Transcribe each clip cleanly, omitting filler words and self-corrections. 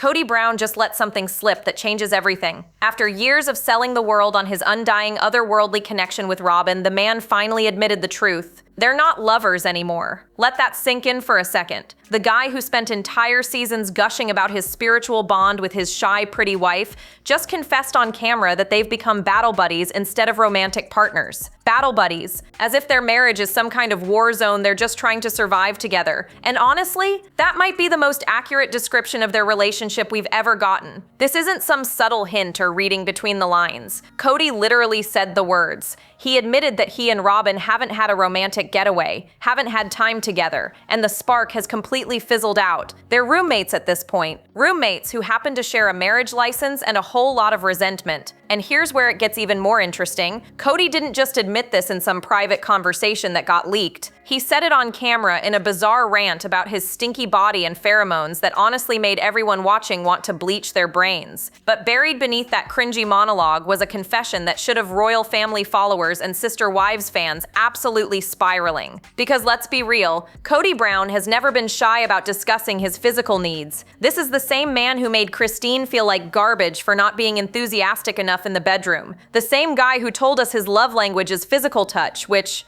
Kody Brown just let something slip that changes everything. After years of selling the world on his undying, otherworldly connection with Robyn, the man finally admitted the truth. They're not lovers anymore. Let that sink in for a second. The guy who spent entire seasons gushing about his spiritual bond with his shy, pretty wife just confessed on camera that they've become battle buddies instead of romantic partners. Battle buddies, as if their marriage is some kind of war zone they're just trying to survive together. And honestly, that might be the most accurate description of their relationship we've ever gotten. This isn't some subtle hint or reading between the lines. Kody literally said the words. He admitted that he and Robyn haven't had a romantic getaway, haven't had time together, and the spark has completely fizzled out. They're roommates at this point. Roommates who happen to share a marriage license and a whole lot of resentment. And here's where it gets even more interesting. Kody didn't just admit this in some private conversation that got leaked. He said it on camera in a bizarre rant about his stinky body and pheromones that honestly made everyone watching want to bleach their brains. But buried beneath that cringy monologue was a confession that should have royal family followers and Sister Wives fans absolutely spiraling. Because let's be real, Kody Brown has never been shy about discussing his physical needs. This is the same man who made Christine feel like garbage for not being enthusiastic enough in the bedroom. The same guy who told us his love language is physical touch, which,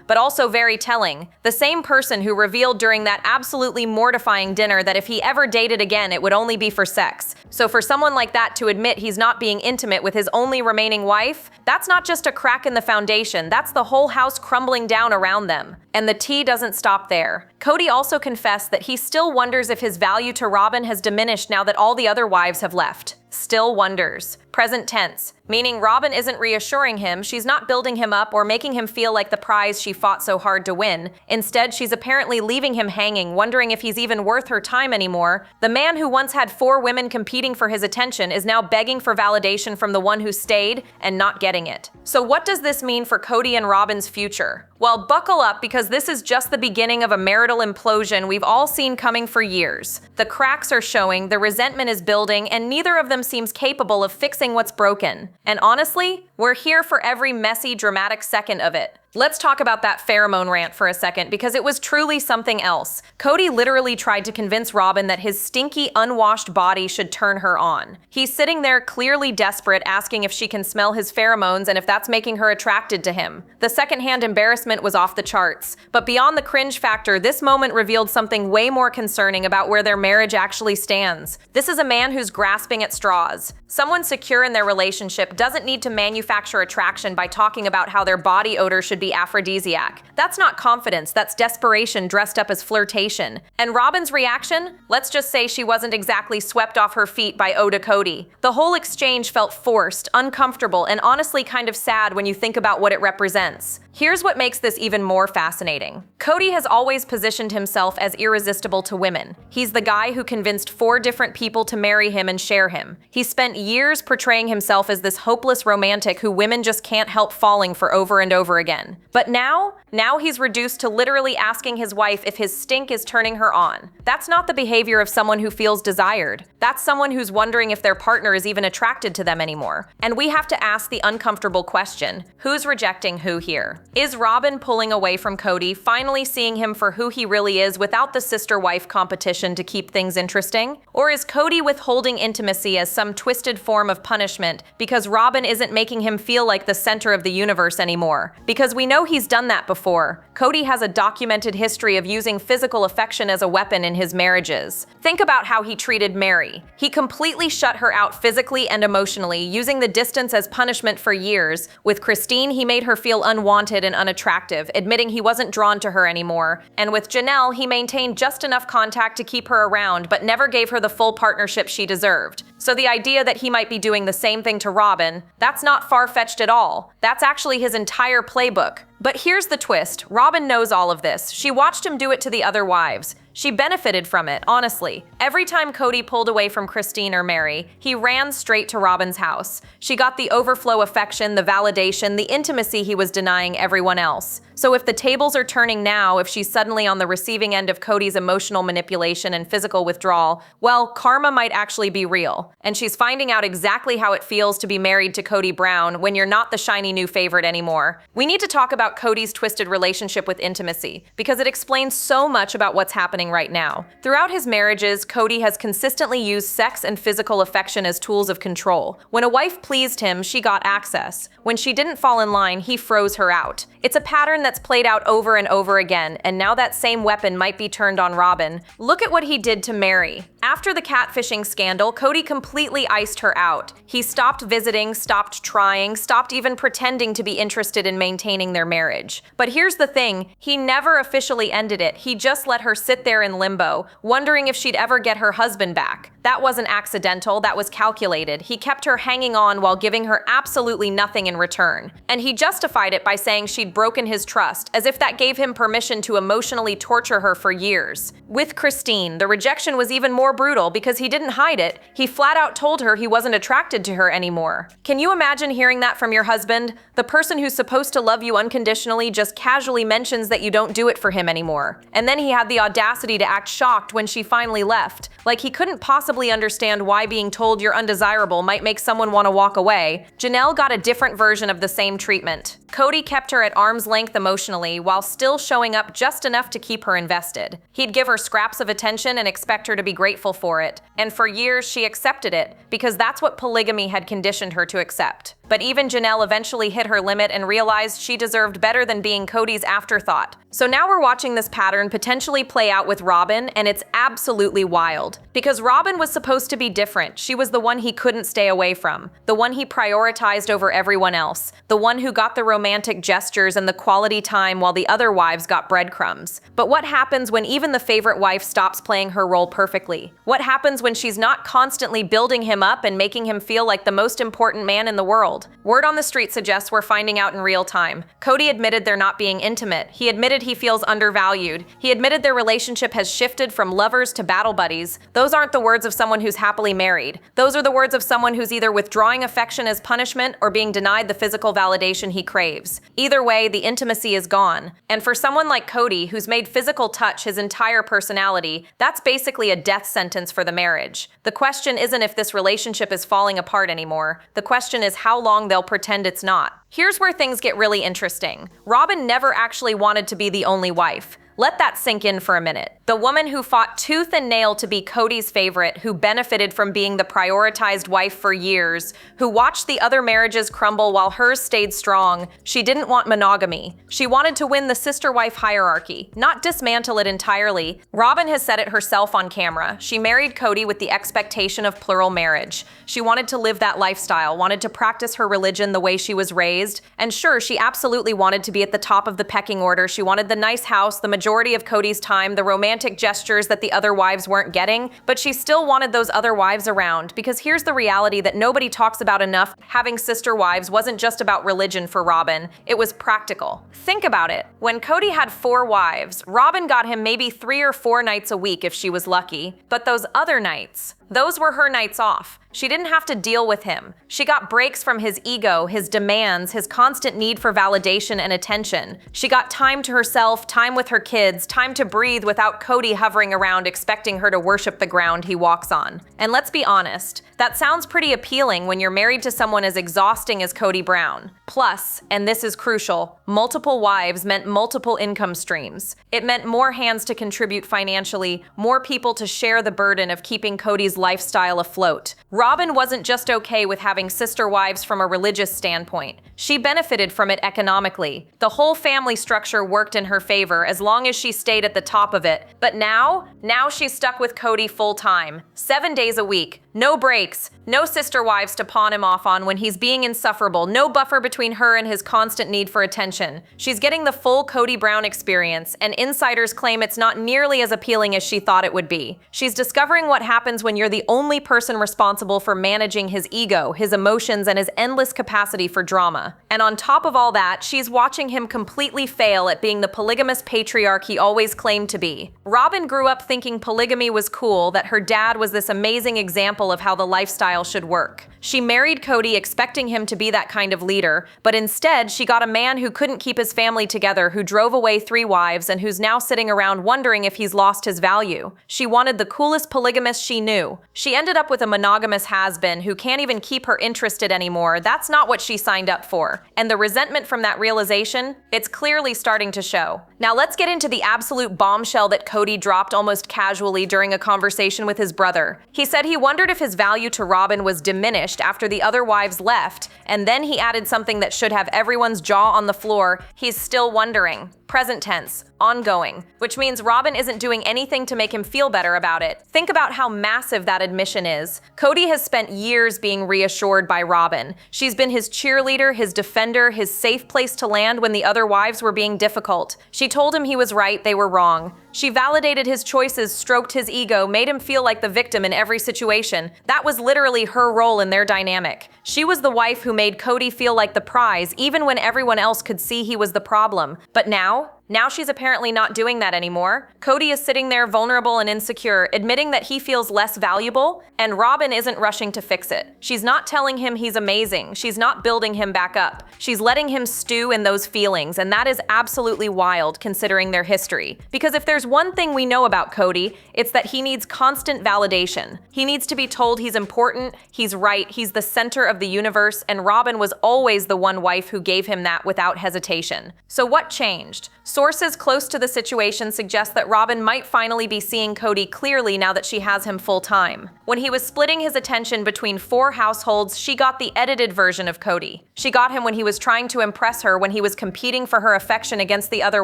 but also very telling. The same person who revealed during that absolutely mortifying dinner that if he ever dated again, it would only be for sex. So for someone like that to admit he's not being intimate with his only remaining wife, that's not just a crack in the foundation, that's the whole house crumbling down around them. And the tea doesn't stop there. Kody also confessed that he still wonders if his value to Robyn has diminished now that all the other wives have left. Still wonders. Present tense, meaning Robyn isn't reassuring him, she's not building him up or making him feel like the prize she fought so hard to win. Instead, she's apparently leaving him hanging, wondering if he's even worth her time anymore. The man who once had 4 women competing for his attention is now begging for validation from the one who stayed and not getting it. So what does this mean for Kody and Robyn's future? Well, buckle up because this is just the beginning of a marital implosion we've all seen coming for years. The cracks are showing, the resentment is building, and neither of them seems capable of fixing what's broken. And honestly, we're here for every messy, dramatic second of it. Let's talk about that pheromone rant for a second because it was truly something else. Kody literally tried to convince Robyn that his stinky, unwashed body should turn her on. He's sitting there clearly desperate, asking if she can smell his pheromones and if that's making her attracted to him. The secondhand embarrassment was off the charts. But beyond the cringe factor, this moment revealed something way more concerning about where their marriage actually stands. This is a man who's grasping at straws. Someone secure in their relationship doesn't need to manufacture attraction by talking about how their body odor should be aphrodisiac. That's not confidence, that's desperation dressed up as flirtation. And Robyn's reaction? Let's just say she wasn't exactly swept off her feet by Ode to Kody. The whole exchange felt forced, uncomfortable, and honestly kind of sad when you think about what it represents. Here's what makes this even more fascinating. Kody has always positioned himself as irresistible to women. He's the guy who convinced 4 different people to marry him and share him. He spent years portraying himself as this hopeless romantic who women just can't help falling for over and over again. But now he's reduced to literally asking his wife if his stink is turning her on. That's not the behavior of someone who feels desired. That's someone who's wondering if their partner is even attracted to them anymore. And we have to ask the uncomfortable question, who's rejecting who here? Is Robyn pulling away from Kody, finally seeing him for who he really is without the sister-wife competition to keep things interesting? Or is Kody withholding intimacy as some twisted form of punishment because Robyn isn't making him feel like the center of the universe anymore? Because we know he's done that before. Kody has a documented history of using physical affection as a weapon in his marriages. Think about how he treated Mary. He completely shut her out physically and emotionally, using the distance as punishment for years. With Christine, he made her feel unwanted and unattractive, admitting he wasn't drawn to her anymore. And with Janelle, he maintained just enough contact to keep her around, but never gave her the full partnership she deserved. So the idea that he might be doing the same thing to Robyn, that's not far-fetched at all. That's actually his entire playbook. But here's the twist. Robyn knows all of this. She watched him do it to the other wives. She benefited from it, honestly. Every time Kody pulled away from Christine or Mary, he ran straight to Robyn's house. She got the overflow affection, the validation, the intimacy he was denying everyone else. So if the tables are turning now, if she's suddenly on the receiving end of Kody's emotional manipulation and physical withdrawal, well, karma might actually be real. And she's finding out exactly how it feels to be married to Kody Brown when you're not the shiny new favorite anymore. We need to talk about Kody's twisted relationship with intimacy, because it explains so much about what's happening playing right now. Throughout his marriages, Kody has consistently used sex and physical affection as tools of control. When a wife pleased him, she got access. When she didn't fall in line, he froze her out. It's a pattern that's played out over and over again, and now that same weapon might be turned on Robyn. Look at what he did to Mary. After the catfishing scandal, Kody completely iced her out. He stopped visiting, stopped trying, stopped even pretending to be interested in maintaining their marriage. But here's the thing, he never officially ended it. He just let her sit there in limbo, wondering if she'd ever get her husband back. That wasn't accidental, that was calculated. He kept her hanging on while giving her absolutely nothing in return. And he justified it by saying she'd broken his trust, as if that gave him permission to emotionally torture her for years. With Christine, the rejection was even more brutal because he didn't hide it. He flat out told her he wasn't attracted to her anymore. Can you imagine hearing that from your husband? The person who's supposed to love you unconditionally just casually mentions that you don't do it for him anymore. And then he had the audacity to act shocked when she finally left, like he couldn't possibly understand why being told you're undesirable might make someone want to walk away. Janelle got a different version of the same treatment. Kody kept her at arm's length emotionally while still showing up just enough to keep her invested. He'd give her scraps of attention and expect her to be grateful for it. And for years, she accepted it because that's what polygamy had conditioned her to accept. But even Janelle eventually hit her limit and realized she deserved better than being Kody's afterthought. So now we're watching this pattern potentially play out with Robyn, and it's absolutely wild. Because Robyn was supposed to be different. She was the one he couldn't stay away from, the one he prioritized over everyone else, the one who got the romantic gestures and the quality time while the other wives got breadcrumbs. But what happens when even the favorite wife stops playing her role perfectly? What happens when she's not constantly building him up and making him feel like the most important man in the world? Word on the street suggests we're finding out in real time. Kody admitted they're not being intimate. He admitted he feels undervalued. He admitted their relationship has shifted from lovers to battle buddies. Those aren't the words of someone who's happily married. Those are the words of someone who's either withdrawing affection as punishment or being denied the physical validation he craves. Either way, the intimacy is gone. And for someone like Kody, who's made physical touch his entire personality, that's basically a death sentence for the marriage. The question isn't if this relationship is falling apart anymore. The question is how long they'll pretend it's not. Here's where things get really interesting. Robyn never actually wanted to be the only wife. Let that sink in for a minute. The woman who fought tooth and nail to be Kody's favorite, who benefited from being the prioritized wife for years, who watched the other marriages crumble while hers stayed strong, she didn't want monogamy. She wanted to win the sister-wife hierarchy, not dismantle it entirely. Robyn has said it herself on camera. She married Kody with the expectation of plural marriage. She wanted to live that lifestyle, wanted to practice her religion the way she was raised, and sure, she absolutely wanted to be at the top of the pecking order. She wanted the nice house, the majority of Kody's time, the romantic gestures that the other wives weren't getting, but she still wanted those other wives around, because here's the reality that nobody talks about enough. Having sister wives wasn't just about religion for Robyn, it was practical. Think about it. When Kody had 4 wives, Robyn got him maybe 3 or 4 nights a week if she was lucky, but those other nights, those were her nights off. She didn't have to deal with him. She got breaks from his ego, his demands, his constant need for validation and attention. She got time to herself, time with her kids, time to breathe without Kody hovering around expecting her to worship the ground he walks on. And let's be honest, that sounds pretty appealing when you're married to someone as exhausting as Kody Brown. Plus, and this is crucial, multiple wives meant multiple income streams. It meant more hands to contribute financially, more people to share the burden of keeping Kody's lifestyle afloat. Robyn wasn't just okay with having sister wives from a religious standpoint. She benefited from it economically. The whole family structure worked in her favor as long as she stayed at the top of it. But now she's stuck with Kody full time, 7 days a week, no breaks, no sister wives to pawn him off on when he's being insufferable, no buffer between her and his constant need for attention. She's getting the full Kody Brown experience, and insiders claim it's not nearly as appealing as she thought it would be. She's discovering what happens when you're the only person responsible for managing his ego, his emotions, and his endless capacity for drama. And on top of all that, she's watching him completely fail at being the polygamous patriarch he always claimed to be. Robyn grew up thinking polygamy was cool, that her dad was this amazing example of how the lifestyle should work. She married Kody expecting him to be that kind of leader, but instead she got a man who couldn't keep his family together, who drove away 3 wives, and who's now sitting around wondering if he's lost his value. She wanted the coolest polygamist she knew. She ended up with a monogamous has-been who can't even keep her interested anymore. That's not what she signed up for. And the resentment from that realization, it's clearly starting to show. Now let's get into the absolute bombshell that Kody dropped almost casually during a conversation with his brother. He said he wondered if his value to Robyn was diminished after the other wives left, and then he added something that should have everyone's jaw on the floor. He's still wondering. Present tense, ongoing, which means Robyn isn't doing anything to make him feel better about it. Think about how massive that admission is. Kody has spent years being reassured by Robyn. She's been his cheerleader, his defender, his safe place to land when the other wives were being difficult. She told him he was right, they were wrong. She validated his choices, stroked his ego, made him feel like the victim in every situation. That was literally her role in their dynamic. She was the wife who made Kody feel like the prize, even when everyone else could see he was the problem. But now she's apparently not doing that anymore. Kody is sitting there vulnerable and insecure, admitting that he feels less valuable, and Robyn isn't rushing to fix it. She's not telling him he's amazing. She's not building him back up. She's letting him stew in those feelings, and that is absolutely wild considering their history. Because if there's one thing we know about Kody, it's that he needs constant validation. He needs to be told he's important, he's right, he's the center of the universe, and Robyn was always the one wife who gave him that without hesitation. So what changed? Sources close to the situation suggest that Robyn might finally be seeing Kody clearly now that she has him full-time. When he was splitting his attention between 4 households, she got the edited version of Kody. She got him when he was trying to impress her, when he was competing for her affection against the other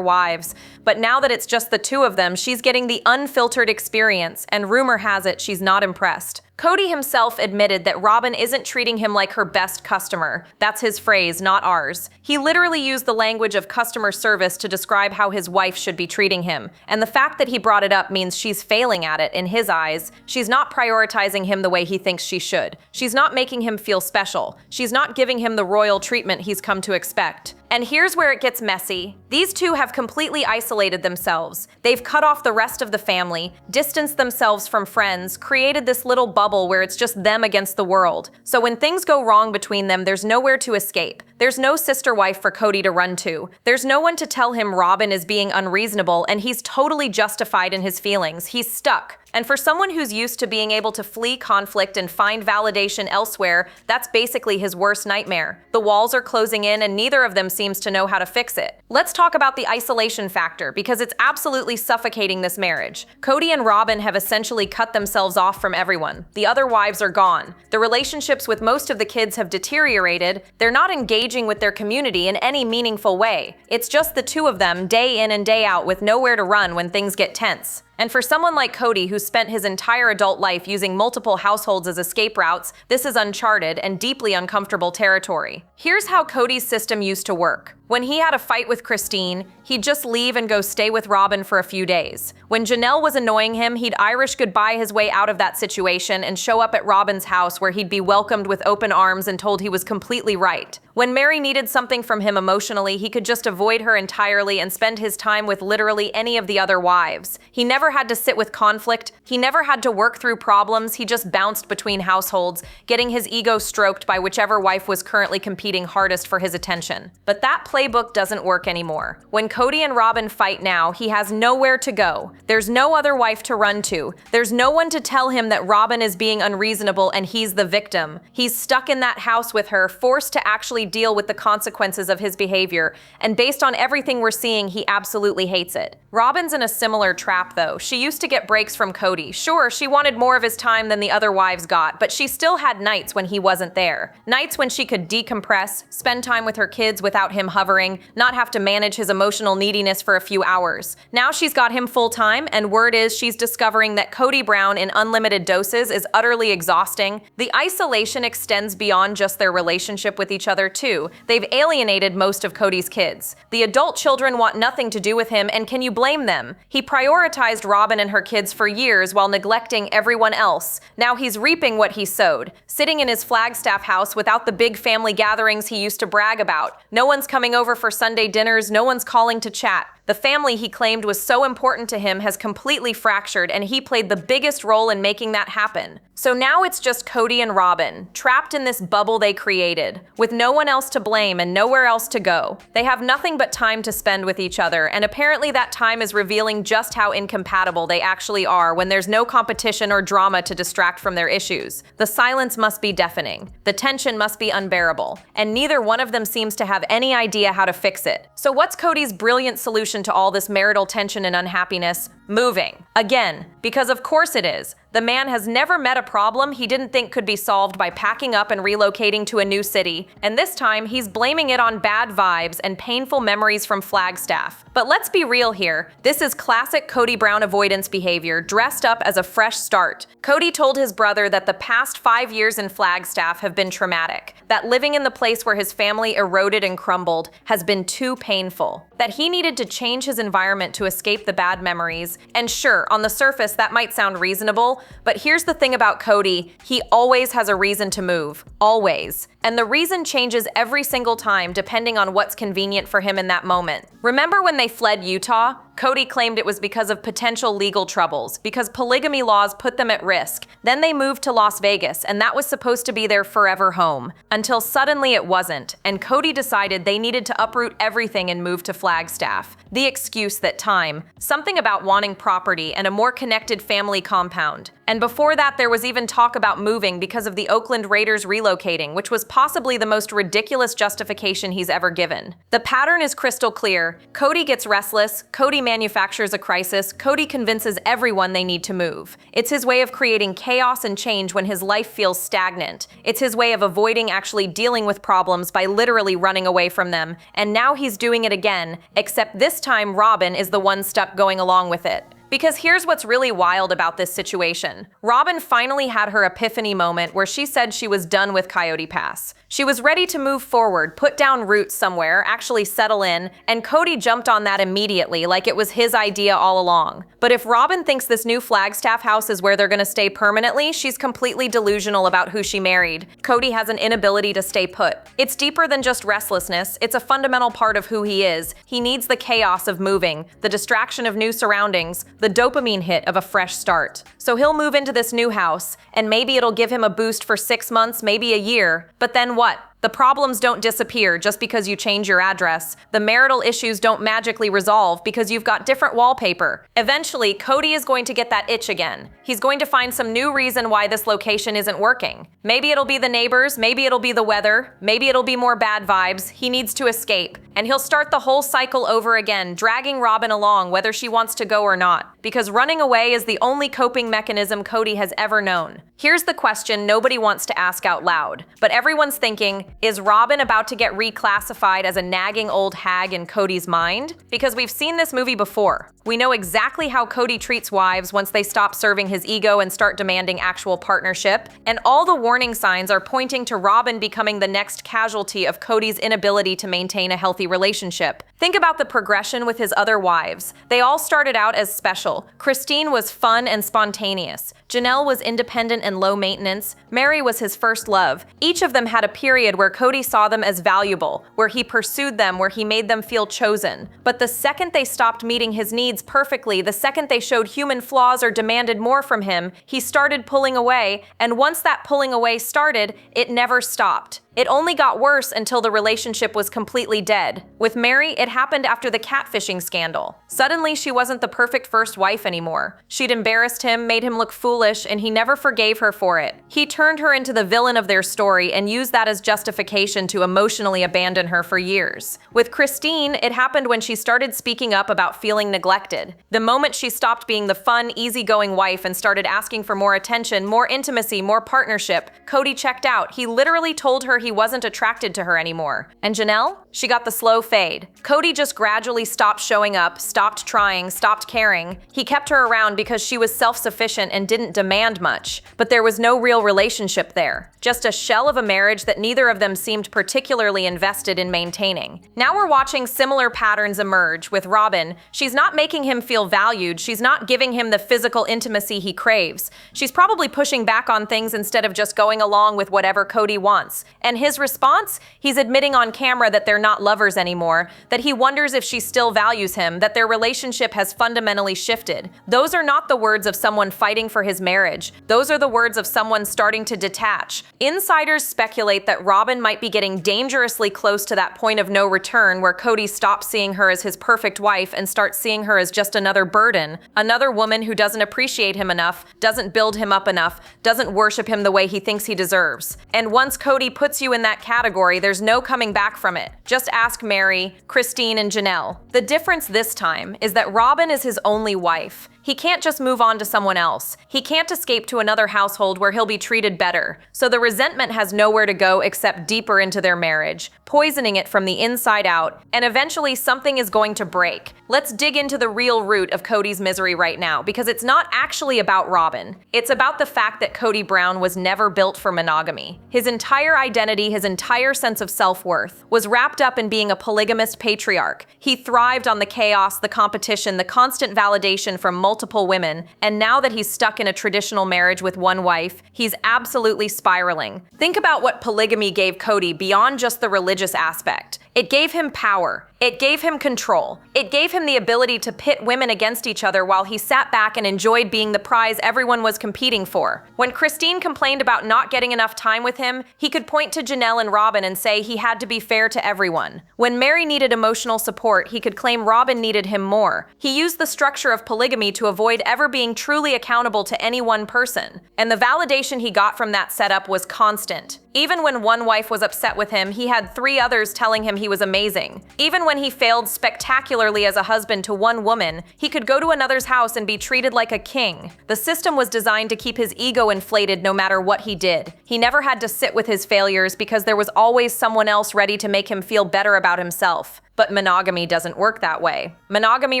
wives. But now that it's just the 2 of them, she's getting the unfiltered experience, and rumor has it she's not impressed. Kody himself admitted that Robyn isn't treating him like her best customer. That's his phrase, not ours. He literally used the language of customer service to describe how his wife should be treating him. And the fact that he brought it up means she's failing at it in his eyes. She's not prioritizing him the way he thinks she should. She's not making him feel special. She's not giving him the royal treatment he's come to expect. And here's where it gets messy. These 2 have completely isolated themselves. They've cut off the rest of the family, distanced themselves from friends, created this little bubble where it's just them against the world. So when things go wrong between them, there's nowhere to escape. There's no sister wife for Kody to run to. There's no one to tell him Robyn is being unreasonable, and he's totally justified in his feelings. He's stuck. And for someone who's used to being able to flee conflict and find validation elsewhere, that's basically his worst nightmare. The walls are closing in, and neither of them seems to know how to fix it. Let's talk about the isolation factor, because it's absolutely suffocating this marriage. Kody and Robyn have essentially cut themselves off from everyone. The other wives are gone. The relationships with most of the kids have deteriorated. They're not engaging with their community in any meaningful way. It's just the 2 of them, day in and day out, with nowhere to run when things get tense. And for someone like Kody, who spent his entire adult life using multiple households as escape routes, this is uncharted and deeply uncomfortable territory. Here's how Kody's system used to work. When he had a fight with Christine, he'd just leave and go stay with Robyn for a few days. When Janelle was annoying him, he'd Irish goodbye his way out of that situation and show up at Robyn's house, where he'd be welcomed with open arms and told he was completely right. When Mary needed something from him emotionally, he could just avoid her entirely and spend his time with literally any of the other wives. He never had to sit with conflict. He never had to work through problems. He just bounced between households, getting his ego stroked by whichever wife was currently competing hardest for his attention. But that playbook doesn't work anymore. When Kody and Robyn fight now, he has nowhere to go. There's no other wife to run to. There's no one to tell him that Robyn is being unreasonable and he's the victim. He's stuck in that house with her, forced to actually deal with the consequences of his behavior, and based on everything we're seeing, he absolutely hates it. Robyn's in a similar trap though. She used to get breaks from Kody. Sure, she wanted more of his time than the other wives got, but she still had nights when he wasn't there. Nights when she could decompress, spend time with her kids without him hovering, not have to manage his emotional neediness for a few hours. Now she's got him full time, and word is she's discovering that Kody Brown in unlimited doses is utterly exhausting. The isolation extends beyond just their relationship with each other too. They've alienated most of Kody's kids. The adult children want nothing to do with him, and can you blame them? He prioritized Robyn and her kids for years while neglecting everyone else. Now he's reaping what he sowed, sitting in his Flagstaff house without the big family gatherings he used to brag about. No one's coming over for Sunday dinners, no one's calling to chat. The family he claimed was so important to him has completely fractured, and he played the biggest role in making that happen. So now it's just Kody and Robyn, trapped in this bubble they created, with no one else to blame and nowhere else to go. They have nothing but time to spend with each other, and apparently that time is revealing just how incompatible they actually are when there's no competition or drama to distract from their issues. The silence must be deafening, the tension must be unbearable, and neither one of them seems to have any idea how to fix it. So what's Kody's brilliant solution to all this marital tension and unhappiness? Moving. Again, because of course it is. The man has never met a problem he didn't think could be solved by packing up and relocating to a new city, and this time he's blaming it on bad vibes and painful memories from Flagstaff. But let's be real here, this is classic Kody Brown avoidance behavior dressed up as a fresh start. Kody told his brother that the past 5 years in Flagstaff have been traumatic, that living in the place where his family eroded and crumbled has been too painful, that he needed to change his environment to escape the bad memories. And sure, on the surface that might sound reasonable, but here's the thing about Kody, he always has a reason to move. Always. And the reason changes every single time depending on what's convenient for him in that moment. Remember when they fled Utah? Kody claimed it was because of potential legal troubles, because polygamy laws put them at risk. Then they moved to Las Vegas, and that was supposed to be their forever home. Until suddenly it wasn't, and Kody decided they needed to uproot everything and move to Flagstaff. The excuse that time, something about wanting property and a more connected family compound. And before that, there was even talk about moving because of the Oakland Raiders relocating, which was possibly the most ridiculous justification he's ever given. The pattern is crystal clear. Kody gets restless, Kody manufactures a crisis, Kody convinces everyone they need to move. It's his way of creating chaos and change when his life feels stagnant. It's his way of avoiding actually dealing with problems by literally running away from them. And now he's doing it again, except this time Robyn is the one stuck going along with it. Because here's what's really wild about this situation. Robyn finally had her epiphany moment where she said she was done with Coyote Pass. She was ready to move forward, put down roots somewhere, actually settle in, and Kody jumped on that immediately like it was his idea all along. But if Robyn thinks this new Flagstaff house is where they're gonna stay permanently, she's completely delusional about who she married. Kody has an inability to stay put. It's deeper than just restlessness, it's a fundamental part of who he is. He needs the chaos of moving, the distraction of new surroundings, the dopamine hit of a fresh start. So he'll move into this new house, and maybe it'll give him a boost for 6 months, maybe a year, but then what? The problems don't disappear just because you change your address. The marital issues don't magically resolve because you've got different wallpaper. Eventually, Kody is going to get that itch again. He's going to find some new reason why this location isn't working. Maybe it'll be the neighbors, maybe it'll be the weather, maybe it'll be more bad vibes. He needs to escape. And he'll start the whole cycle over again, dragging Robyn along whether she wants to go or not. Because running away is the only coping mechanism Kody has ever known. Here's the question nobody wants to ask out loud, but everyone's thinking, is Robyn about to get reclassified as a nagging old hag in Kody's mind? Because we've seen this movie before. We know exactly how Kody treats wives once they stop serving his ego and start demanding actual partnership, and all the warning signs are pointing to Robyn becoming the next casualty of Kody's inability to maintain a healthy relationship. Think about the progression with his other wives. They all started out as special. Christine was fun and spontaneous. Janelle was independent and low maintenance. Mary was his first love. Each of them had a period where Kody saw them as valuable, where he pursued them, where he made them feel chosen. But the second they stopped meeting his needs perfectly, the second they showed human flaws or demanded more from him, he started pulling away, and once that pulling away started, it never stopped. It only got worse until the relationship was completely dead. With Mary, it happened after the catfishing scandal. Suddenly, she wasn't the perfect first wife anymore. She'd embarrassed him, made him look foolish, and he never forgave her for it. He turned her into the villain of their story and used that as justification to emotionally abandon her for years. With Christine, it happened when she started speaking up about feeling neglected. The moment she stopped being the fun, easygoing wife and started asking for more attention, more intimacy, more partnership, Kody checked out. He literally told her he wasn't attracted to her anymore. And Janelle? She got the slow fade. Kody just gradually stopped showing up, stopped trying, stopped caring. He kept her around because she was self-sufficient and didn't demand much. But there was no real relationship there. Just a shell of a marriage that neither of them seemed particularly invested in maintaining. Now we're watching similar patterns emerge with Robyn. She's not making him feel valued. She's not giving him the physical intimacy he craves. She's probably pushing back on things instead of just going along with whatever Kody wants. And And his response? He's admitting on camera that they're not lovers anymore, that he wonders if she still values him, that their relationship has fundamentally shifted. Those are not the words of someone fighting for his marriage. Those are the words of someone starting to detach. Insiders speculate that Robyn might be getting dangerously close to that point of no return where Kody stops seeing her as his perfect wife and starts seeing her as just another burden, another woman who doesn't appreciate him enough, doesn't build him up enough, doesn't worship him the way he thinks he deserves. And once Kody puts you in that category, there's no coming back from it. Just ask Mary, Christine, and Janelle. The difference this time is that Robyn is his only wife. He can't just move on to someone else. He can't escape to another household where he'll be treated better. So the resentment has nowhere to go except deeper into their marriage, poisoning it from the inside out, and eventually something is going to break. Let's dig into the real root of Kody's misery right now, because it's not actually about Robyn. It's about the fact that Kody Brown was never built for monogamy. His entire identity, his entire sense of self-worth, was wrapped up in being a polygamist patriarch. He thrived on the chaos, the competition, the constant validation from multiple women, and now that he's stuck in a traditional marriage with one wife, he's absolutely spiraling. Think about what polygamy gave Kody beyond just the religious aspect. It gave him power. It gave him control. It gave him the ability to pit women against each other while he sat back and enjoyed being the prize everyone was competing for. When Christine complained about not getting enough time with him, he could point to Janelle and Robyn and say he had to be fair to everyone. When Mary needed emotional support, he could claim Robyn needed him more. He used the structure of polygamy to avoid ever being truly accountable to any one person. And the validation he got from that setup was constant. Even when one wife was upset with him, he had 3 others telling him he was amazing. Even when he failed spectacularly as a husband to one woman, he could go to another's house and be treated like a king. The system was designed to keep his ego inflated no matter what he did. He never had to sit with his failures because there was always someone else ready to make him feel better about himself. But monogamy doesn't work that way. Monogamy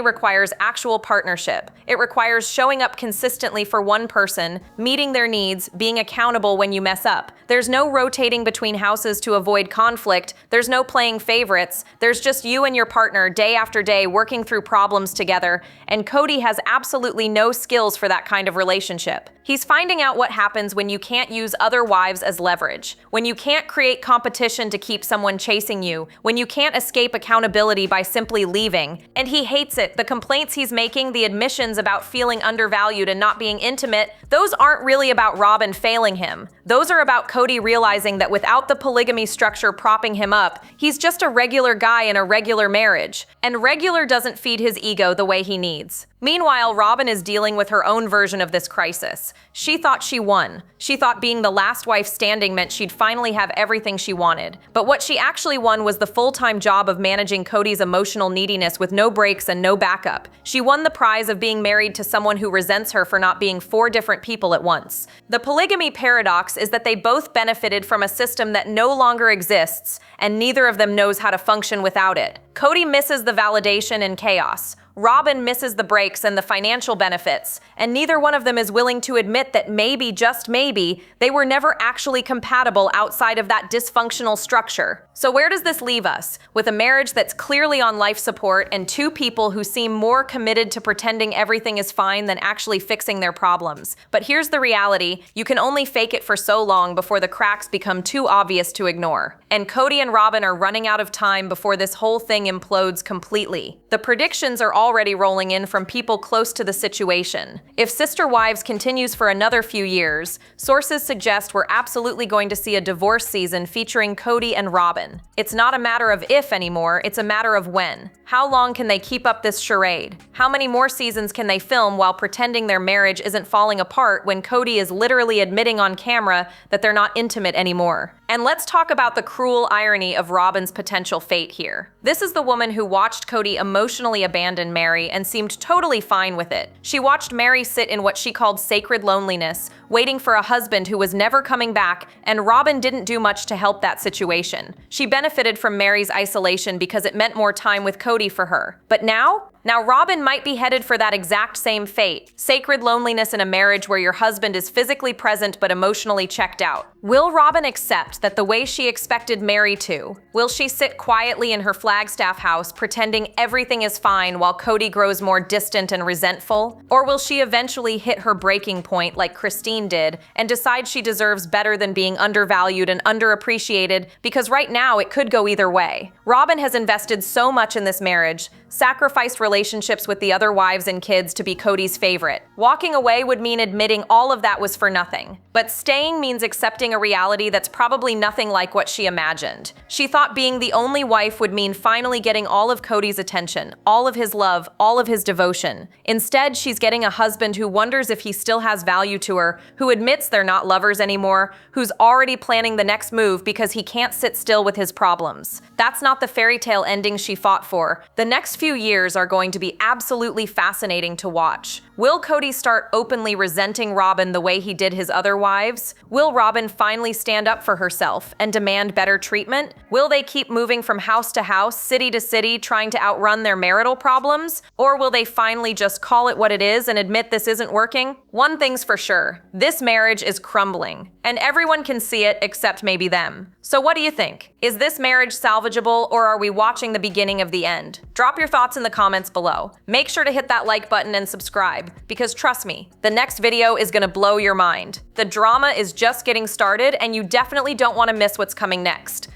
requires actual partnership. It requires showing up consistently for one person, meeting their needs, being accountable when you mess up. There's no rotating between houses to avoid conflict. There's no playing favorites. There's just you and your partner day after day working through problems together, and Kody has absolutely no skills for that kind of relationship. He's finding out what happens when you can't use other wives as leverage, when you can't create competition to keep someone chasing you, when you can't escape accountability by simply leaving. And he hates it. The complaints he's making, the admissions about feeling undervalued and not being intimate, those aren't really about Robyn failing him. Those are about Kody realizing that without the polygamy structure propping him up, he's just a regular guy in a regular marriage. And regular doesn't feed his ego the way he needs. Meanwhile, Robyn is dealing with her own version of this crisis. She thought she won. She thought being the last wife standing meant she'd finally have everything she wanted. But what she actually won was the full-time job of managing Kody's emotional neediness with no breaks and no backup. She won the prize of being married to someone who resents her for not being 4 different people at once. The polygamy paradox is that they both benefited from a system that no longer exists, and neither of them knows how to function without it. Kody misses the validation and chaos. Robyn misses the breaks and the financial benefits, and neither one of them is willing to admit that maybe, just maybe, they were never actually compatible outside of that dysfunctional structure. So where does this leave us? With a marriage that's clearly on life support and 2 people who seem more committed to pretending everything is fine than actually fixing their problems. But here's the reality: you can only fake it for so long before the cracks become too obvious to ignore. And Kody and Robyn are running out of time before this whole thing implodes completely. The predictions are already rolling in from people close to the situation. If Sister Wives continues for another few years, sources suggest we're absolutely going to see a divorce season featuring Kody and Robyn. It's not a matter of if anymore, it's a matter of when. How long can they keep up this charade? How many more seasons can they film while pretending their marriage isn't falling apart when Kody is literally admitting on camera that they're not intimate anymore? And let's talk about the cruel irony of Robyn's potential fate here. This is the woman who watched Kody emotionally abandon Mary and seemed totally fine with it. She watched Mary sit in what she called sacred loneliness, waiting for a husband who was never coming back, and Robyn didn't do much to help that situation. She benefited from Mary's isolation because it meant more time with Kody for her. But now Now, Robyn might be headed for that exact same fate, sacred loneliness in a marriage where your husband is physically present but emotionally checked out. Will Robyn accept that the way she expected Mary to? Will she sit quietly in her Flagstaff house pretending everything is fine while Kody grows more distant and resentful? Or will she eventually hit her breaking point like Christine did and decide she deserves better than being undervalued and underappreciated, because right now it could go either way? Robyn has invested so much in this marriage, sacrificed relationships with the other wives and kids to be Kody's favorite. Walking away would mean admitting all of that was for nothing. But staying means accepting a reality that's probably nothing like what she imagined. She thought being the only wife would mean finally getting all of Kody's attention, all of his love, all of his devotion. Instead, she's getting a husband who wonders if he still has value to her, who admits they're not lovers anymore, who's already planning the next move because he can't sit still with his problems. That's not the fairy tale ending she fought for. The next few years are going to be absolutely fascinating to watch. Will Kody start openly resenting Robyn the way he did his other wives? Will Robyn finally stand up for herself and demand better treatment? Will they keep moving from house to house, city to city, trying to outrun their marital problems? Or will they finally just call it what it is and admit this isn't working? One thing's for sure, this marriage is crumbling, and everyone can see it except maybe them. So what do you think? Is this marriage salvageable, or are we watching the beginning of the end? Drop your thoughts in the comments below. Make sure to hit that like button and subscribe, because trust me, the next video is gonna blow your mind. The drama is just getting started, and you definitely don't want to miss what's coming next.